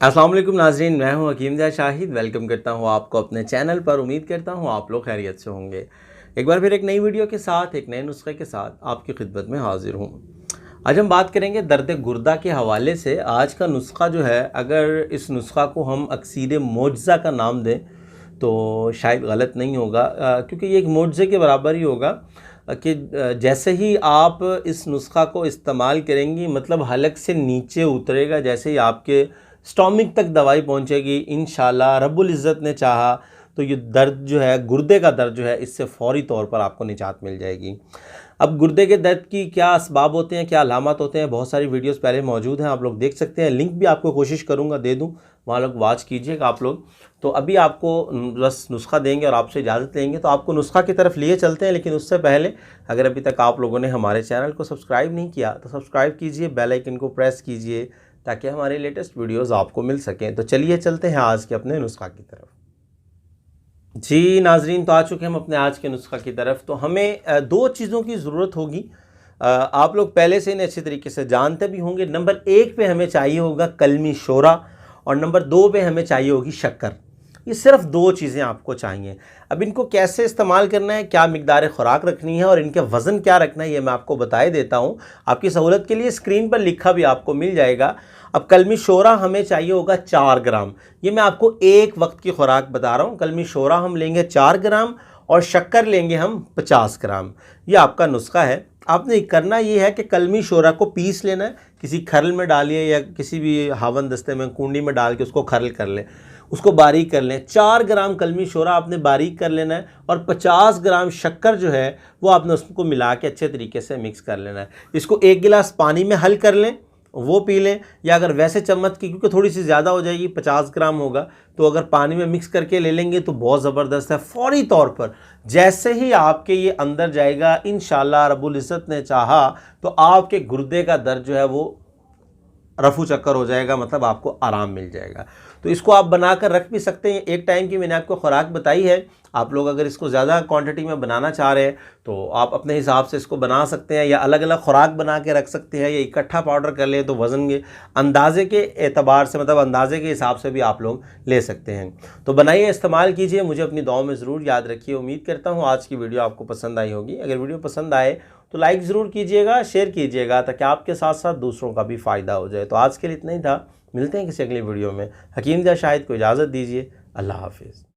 अस्सलाम वालेकुम नाज़रीन, मैं हूं हकीम दिया शाहिद। वेलकम करता हूं आपको अपने चैनल पर। उम्मीद करता हूं आप लोग खैरियत से होंगे। एक बार फिर एक नई वीडियो के साथ, एक नए नुस्खे के साथ आपकी खिदमत में हाजिर हूं। आज हम बात करेंगे दर्द गुर्दा के हवाले से। आज का नुस्खा जो है, अगर इस नुस्खा को हम अक्सीर मोजज़ा का नाम दें तो शायद गलत नहीं होगा, क्योंकि ये एक मोजज़े के बराबर ही होगा कि जैसे ही आप इस नुस्खा को इस्तेमाल करेंगी, मतलब हलक से नीचे उतरेगा, जैसे ही आपके स्टोमिक तक दवाई पहुंचेगी, इंशाल्लाह रब्बुल इज़्ज़त ने चाहा तो ये दर्द जो है, गुर्दे का दर्द जो है, इससे फ़ौरी तौर पर आपको निजात मिल जाएगी। अब गुर्दे के दर्द की क्या असबाब होते हैं, क्या अलामत होते हैं, बहुत सारी वीडियोस पहले मौजूद हैं, आप लोग देख सकते हैं। लिंक भी आपको कोशिश करूंगा दे दूं, वहाँ लोग वॉच कीजिएगा आप लोग। तो अभी आपको बस नुस्खा देंगे और आपसे इजाज़त लेंगे, तो आपको नुस्खा की तरफ लिए चलते हैं। लेकिन उससे पहले अगर अभी तक आप लोगों ने हमारे चैनल को सब्सक्राइब नहीं किया तो सब्सक्राइब कीजिए, बेल आइकन को प्रेस कीजिए ताकि हमारे लेटेस्ट वीडियोज़ आपको मिल सकें। तो चलिए चलते हैं आज के अपने नुस्खा की तरफ। जी नाजरीन, तो आ चुके हैं हम अपने आज के नुस्खा की तरफ। तो हमें दो चीज़ों की ज़रूरत होगी। आप लोग पहले से इन्हें अच्छे तरीके से जानते भी होंगे। नंबर 1 पे हमें चाहिए होगा कलमी शोरा और नंबर 2 पे हमें चाहिए होगी शक्कर। ये सिर्फ दो चीज़ें आपको चाहिए। अब इनको कैसे इस्तेमाल करना है, क्या मिकदार खुराक रखनी है और इनके वज़न क्या रखना है, ये मैं आपको बताए देता हूँ। आपकी सहूलत के लिए स्क्रीन पर लिखा भी आपको मिल जाएगा। अब कलमी शोरा हमें चाहिए होगा 4 ग्राम। ये मैं आपको एक वक्त की खुराक बता रहा हूँ। कलमी शोरा हम लेंगे 4 ग्राम और शक्कर लेंगे हम 50 ग्राम। ये आपका नुस्खा है। आपने करना ये है कि कलमी शोरा को पीस लेना है, किसी खरल में डालिए या किसी भी हावन दस्ते में, कुंडी में डाल के उसको खरल कर लें, उसको बारीक कर लें। 4 ग्राम कलमी शोरा आपने बारीक कर लेना है और 50 ग्राम शक्कर जो है वो आपने उसको मिला के अच्छे तरीके से मिक्स कर लेना है। इसको 1 गिलास पानी में हल कर लें, वो पी लें, या अगर वैसे चम्मच की, क्योंकि थोड़ी सी ज़्यादा हो जाएगी, 50 ग्राम होगा, तो अगर पानी में मिक्स करके ले लेंगे तो बहुत ज़बरदस्त है। फ़ौरी तौर पर जैसे ही आपके ये अंदर जाएगा, इंशाल्लाह रब्बुल इज़्ज़त ने चाहा तो आपके गुर्दे का दर्द जो है वो रफू चक्कर हो जाएगा, मतलब आपको आराम मिल जाएगा। तो इसको आप बनाकर रख भी सकते हैं। एक टाइम की मैंने आपको खुराक बताई है। आप लोग अगर इसको ज़्यादा क्वांटिटी में बनाना चाह रहे हैं तो आप अपने हिसाब से इसको बना सकते हैं, या अलग अलग खुराक बना के रख सकते हैं, या इकट्ठा पाउडर कर लें तो वज़न के अंदाजे के एतबार से, मतलब अंदाजे के हिसाब से भी आप लोग ले सकते हैं। तो बनाइए, इस्तेमाल कीजिए, मुझे अपनी दुआओं में ज़रूर याद रखिए। उम्मीद करता हूँ आज की वीडियो आपको पसंद आई होगी। अगर वीडियो पसंद आए तो लाइक ज़रूर कीजिएगा, शेयर कीजिएगा, ताकि आपके साथ साथ दूसरों का भी फ़ायदा हो जाए। तो आज के लिए इतना ही था। मिलते हैं किसी अगली वीडियो में। हकीम दिया शाहिद को इजाज़त दीजिए। अल्लाह हाफिज़।